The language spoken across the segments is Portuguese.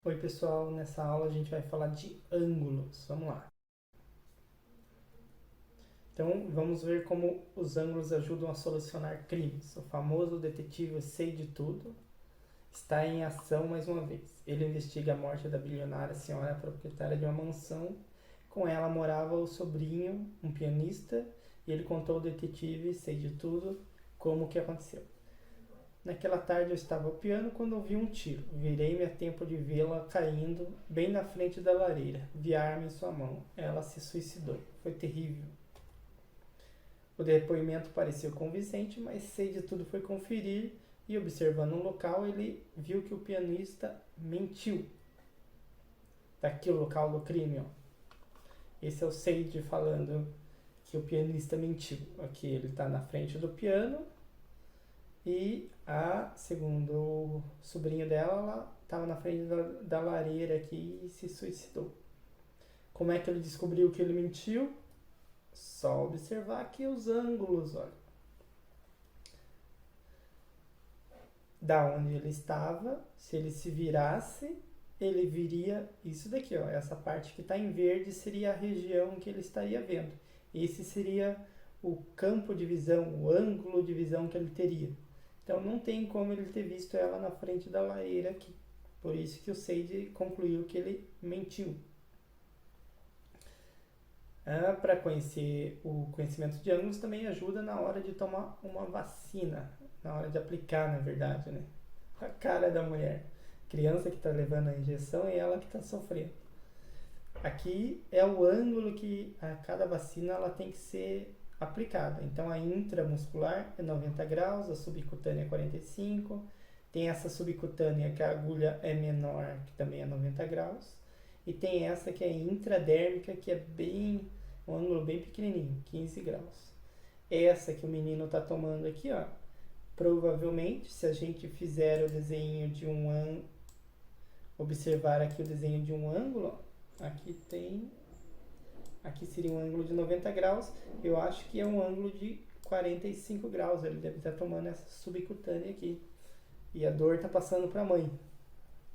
Oi pessoal, nessa aula a gente vai falar de ângulos. Vamos lá. Então vamos ver como os ângulos ajudam a solucionar crimes. O famoso detetive Sei de Tudo está em ação mais uma vez. Ele investiga a morte da bilionária senhora proprietária de uma mansão. Com ela morava o sobrinho, um pianista, e ele contou ao detetive Sei de Tudo como que aconteceu. Naquela tarde eu estava ao piano quando ouvi um tiro. Virei-me a tempo de vê-la caindo bem na frente da lareira. Vi a arma em sua mão. Ela se suicidou. Foi terrível. O depoimento pareceu convincente, mas Sei de Tudo foi conferir e, observando o local, ele viu que o pianista mentiu. Tá aqui o local do crime, ó. Esse é o Seide falando que o pianista mentiu. Aqui ele está na frente do piano e segundo o sobrinho dela, ela estava na frente da lareira aqui e se suicidou. Como é que ele descobriu que ele mentiu? Só observar aqui os ângulos, olha. Da onde ele estava, se ele se virasse, ele viria isso daqui, ó. Essa parte que está em verde seria a região que ele estaria vendo. Esse seria o campo de visão, o ângulo de visão que ele teria. Então não tem como ele ter visto ela na frente da lareira aqui. Por isso que o Seide concluiu que ele mentiu. Para conhecer o conhecimento de ângulos também ajuda na hora de tomar uma vacina, na hora de aplicar, na verdade, né? A cara da mulher. Criança que está levando a injeção e ela que está sofrendo. Aqui é o ângulo que a cada vacina ela tem que ser aplicada. Então a intramuscular é 90 graus, a subcutânea é 45. Tem essa subcutânea que a agulha é menor, que também é 90 graus. E tem essa que é intradérmica, que é um ângulo bem pequenininho, 15 graus. Essa que o menino está tomando aqui, ó, provavelmente, se a gente fizer o desenho de um ângulo, observar aqui o desenho de um ângulo, ó, aqui seria um ângulo de 90 graus, eu acho que é um ângulo de 45 graus, ele deve estar tomando essa subcutânea aqui. E a dor está passando para a mãe.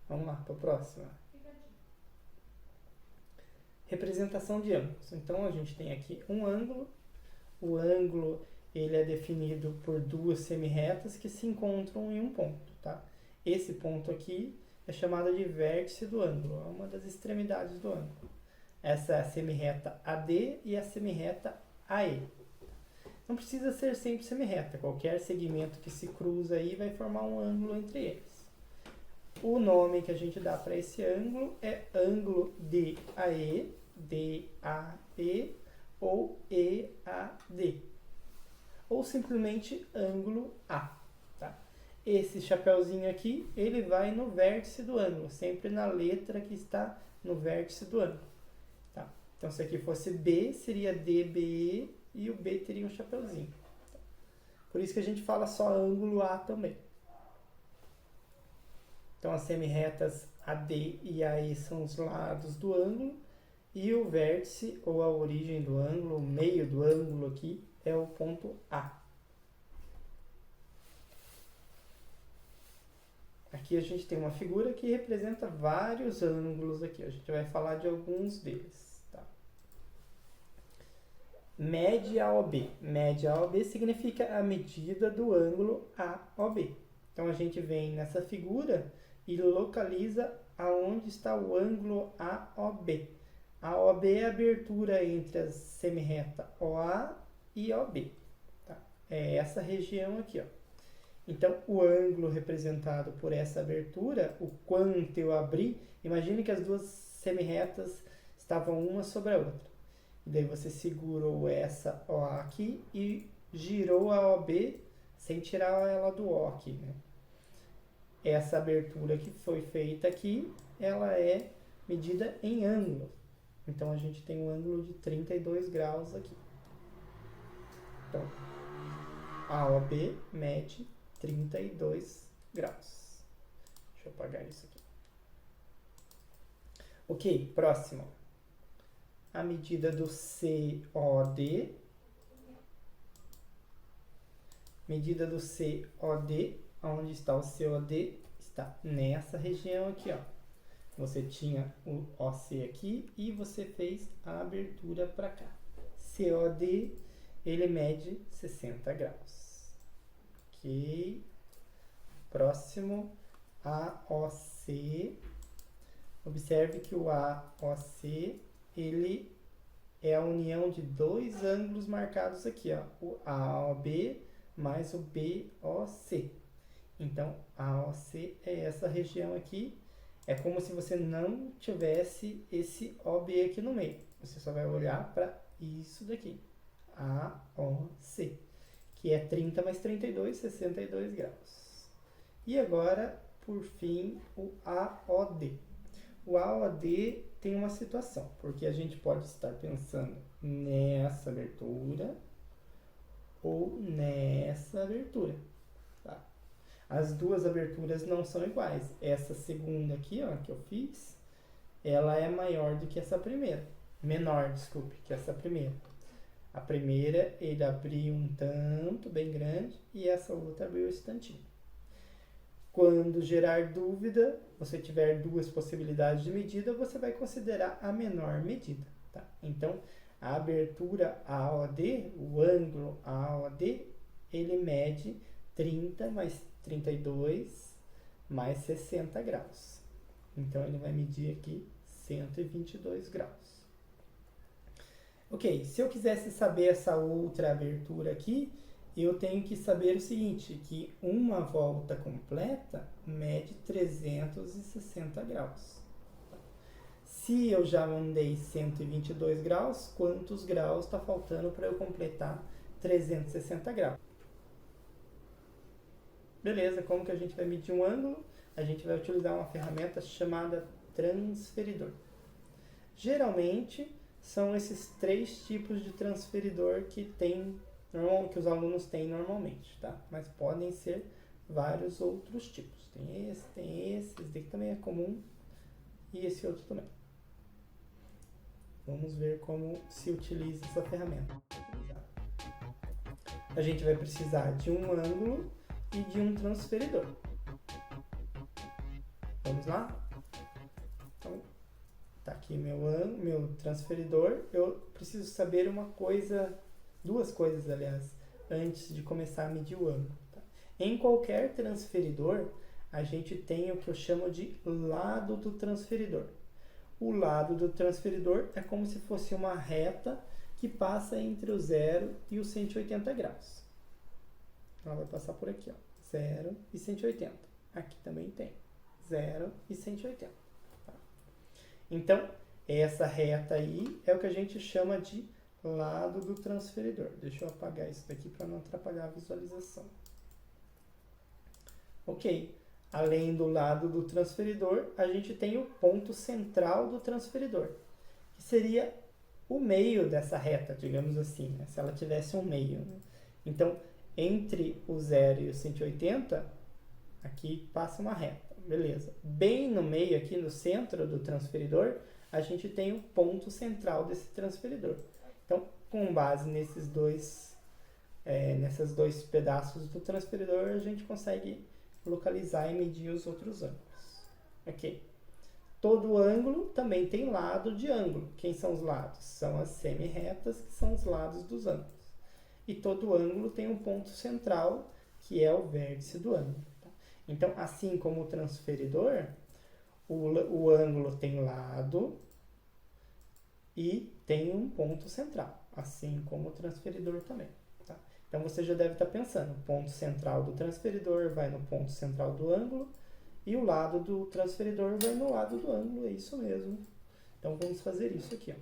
Vamos lá, para a próxima. Representação de ângulos. Então a gente tem aqui um ângulo. O ângulo ele é definido por duas semirretas que se encontram em um ponto, tá? Esse ponto aqui é chamado de vértice do ângulo, é uma das extremidades do ângulo. Essa é a semirreta AD e a semirreta AE. Não precisa ser sempre semirreta, qualquer segmento que se cruza aí vai formar um ângulo entre eles. O nome que a gente dá para esse ângulo é ângulo DAE, DAE ou EAD, ou simplesmente ângulo A. Tá? Esse chapeuzinho aqui, ele vai no vértice do ângulo, sempre na letra que está no vértice do ângulo. Tá? Então, se aqui fosse B, seria DBE e o B teria um chapeuzinho. Por isso que a gente fala só ângulo A também. Então, as semirretas AD e AE são os lados do ângulo e o vértice, ou a origem do ângulo, o meio do ângulo aqui, é o ponto A. Aqui a gente tem uma figura que representa vários ângulos aqui. A gente vai falar de alguns deles. Tá? Média OB. Média OB significa a medida do ângulo AOB. Então a gente vem nessa figura e localiza aonde está o ângulo AOB. A OB é a abertura entre a semirreta OA e OB. Tá? É essa região aqui, ó. Então, o ângulo representado por essa abertura, o quanto eu abri, imagine que as duas semirretas estavam uma sobre a outra. E daí você segurou essa OA aqui e girou a OB sem tirar ela do O aqui, né? Essa abertura que foi feita aqui, ela é medida em ângulo. Então, a gente tem um ângulo de 32 graus aqui. Então, a OB mede 32 graus. Deixa eu apagar isso aqui. Ok, próximo. A medida do COD. Medida do COD. Onde está o COD? Está nessa região aqui, ó. Você tinha o OC aqui e você fez a abertura para cá. COD, ele mede 60 graus. Ok. Próximo, AOC. Observe que o AOC, ele é a união de dois ângulos marcados aqui, ó, o AOB mais o BOC. Então, a AOC é essa região aqui. É como se você não tivesse esse OB aqui no meio. Você só vai olhar para isso daqui, AOC, que é 30 mais 32, 62 graus. E agora, por fim, o AOD. O AOD tem uma situação, porque a gente pode estar pensando nessa abertura ou nessa abertura. Tá? As duas aberturas não são iguais. Essa segunda aqui, ó, que eu fiz, ela é maior do que essa primeira. Menor, desculpe, que essa primeira. A primeira, ele abriu um tanto bem grande e essa outra abriu esse tantinho. Quando gerar dúvida, você tiver duas possibilidades de medida, você vai considerar a menor medida. Tá? Então, a abertura AOD, o ângulo AOD, ele mede 30 mais 32 mais 60 graus. Então, ele vai medir aqui 122 graus. Ok, se eu quisesse saber essa outra abertura aqui, eu tenho que saber o seguinte, que uma volta completa mede 360 graus. Se eu já mandei 122 graus, quantos graus está faltando para eu completar 360 graus? Beleza, como que a gente vai medir um ângulo? A gente vai utilizar uma ferramenta chamada transferidor. Geralmente, são esses três tipos de transferidor que os alunos têm normalmente, tá? Mas podem ser vários outros tipos. Tem esse daqui também é comum e esse outro também. Vamos ver como se utiliza essa ferramenta. A gente vai precisar de um ângulo e de um transferidor. Vamos lá? Então, tá aqui meu transferidor. Eu preciso saber duas coisas, aliás, antes de começar a medir o ângulo. Tá? Em qualquer transferidor, a gente tem o que eu chamo de lado do transferidor. O lado do transferidor é como se fosse uma reta que passa entre o 0 e os 180 graus. Ela vai passar por aqui, ó, 0 e 180. Aqui também tem 0 e 180. Tá? Então, essa reta aí é o que a gente chama de lado do transferidor. Deixa eu apagar isso daqui para não atrapalhar a visualização. Ok. Além do lado do transferidor, a gente tem o ponto central do transferidor, que seria o meio dessa reta, digamos assim, né? Se ela tivesse um meio. Né? Então, entre o 0 e o 180, aqui passa uma reta, beleza. Bem no meio, aqui no centro do transferidor, a gente tem o ponto central desse transferidor. Então, com base nesses dois pedaços do transferidor, a gente consegue localizar e medir os outros ângulos. Ok. Todo ângulo também tem lado de ângulo. Quem são os lados? São as semi-retas, que são os lados dos ângulos. E todo ângulo tem um ponto central, que é o vértice do ângulo. Tá? Então, assim como o transferidor, o ângulo tem lado e tem um ponto central, assim como o transferidor também. Tá? Então, você já deve estar pensando, o ponto central do transferidor vai no ponto central do ângulo e o lado do transferidor vai no lado do ângulo, é isso mesmo. Então, vamos fazer isso aqui. Ó.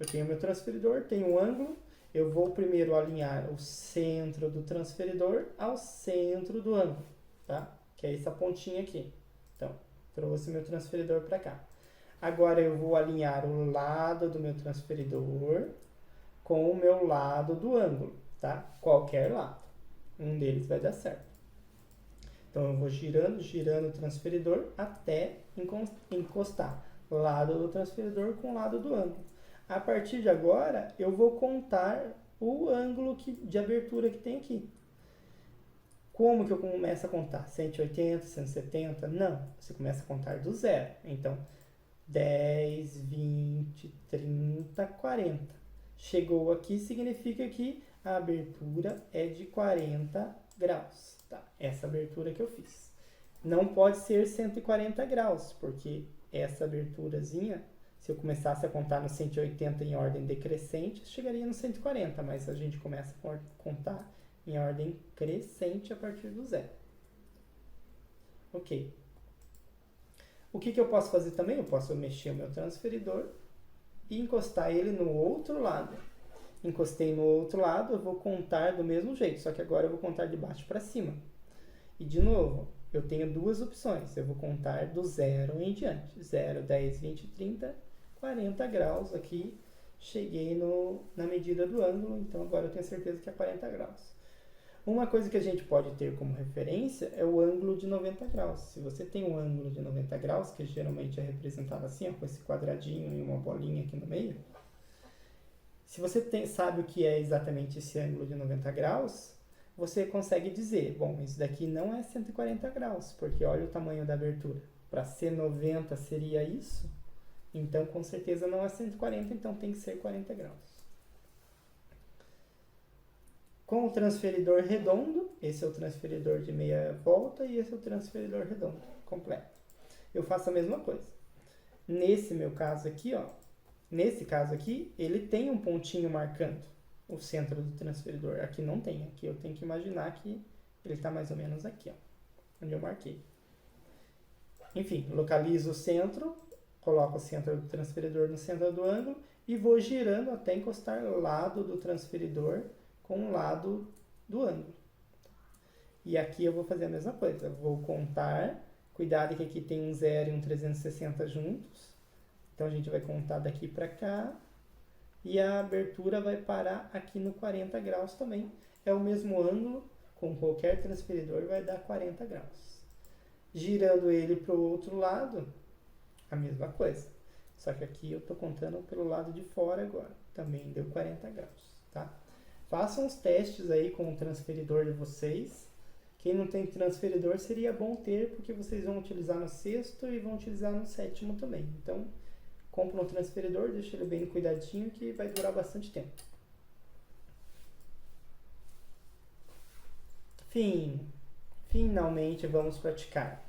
Eu tenho meu transferidor, tenho um ângulo, eu vou primeiro alinhar o centro do transferidor ao centro do ângulo, tá? Que é essa pontinha aqui. Então, trouxe meu transferidor para cá. Agora, eu vou alinhar o lado do meu transferidor com o meu lado do ângulo, tá? Qualquer lado. Um deles vai dar certo. Então, eu vou girando o transferidor até encostar lado do transferidor com o lado do ângulo. A partir de agora, eu vou contar o ângulo de abertura que tem aqui. Como que eu começo a contar? 180, 170? Não, você começa a contar do zero. Então, 10, 20, 30, 40. Chegou aqui, significa que a abertura é de 40 graus. Tá? Essa abertura que eu fiz. Não pode ser 140 graus, porque essa aberturazinha, se eu começasse a contar no 180 em ordem decrescente, chegaria no 140, mas a gente começa a contar em ordem crescente a partir do zero. Ok. O que eu posso fazer também? Eu posso mexer o meu transferidor e encostar ele no outro lado. Encostei no outro lado, eu vou contar do mesmo jeito, só que agora eu vou contar de baixo para cima. E de novo, eu tenho duas opções. Eu vou contar do zero em diante. 0, 10, 20, 30, 40 graus aqui. Cheguei na medida do ângulo, então agora eu tenho certeza que é 40 graus. Uma coisa que a gente pode ter como referência é o ângulo de 90 graus. Se você tem um ângulo de 90 graus, que geralmente é representado assim, ó, com esse quadradinho e uma bolinha aqui no meio, se você sabe o que é exatamente esse ângulo de 90 graus, você consegue dizer, bom, isso daqui não é 140 graus, porque olha o tamanho da abertura. Para ser 90 seria isso, então com certeza não é 140, então tem que ser 40 graus. Com o transferidor redondo, esse é o transferidor de meia volta e esse é o transferidor redondo, completo. Eu faço a mesma coisa. Nesse meu caso aqui, ó, nesse caso aqui, ele tem um pontinho marcando o centro do transferidor. Aqui não tem, aqui eu tenho que imaginar que ele está mais ou menos aqui, ó, onde eu marquei. Enfim, localizo o centro, coloco o centro do transferidor no centro do ângulo e vou girando até encostar o lado do transferidor com o lado do ângulo. E aqui eu vou fazer a mesma coisa. Vou contar. Cuidado que aqui tem um 0 e um 360 juntos. Então a gente vai contar daqui para cá. E a abertura vai parar aqui no 40 graus também. É o mesmo ângulo. Com qualquer transferidor vai dar 40 graus. Girando ele para o outro lado, a mesma coisa. Só que aqui eu estou contando pelo lado de fora agora. Também deu 40 graus. Tá? Façam os testes aí com o transferidor de vocês. Quem não tem transferidor seria bom ter, porque vocês vão utilizar no sexto e vão utilizar no sétimo também. Então, compra um transferidor, deixa ele bem cuidadinho que vai durar bastante tempo. Finalmente vamos praticar.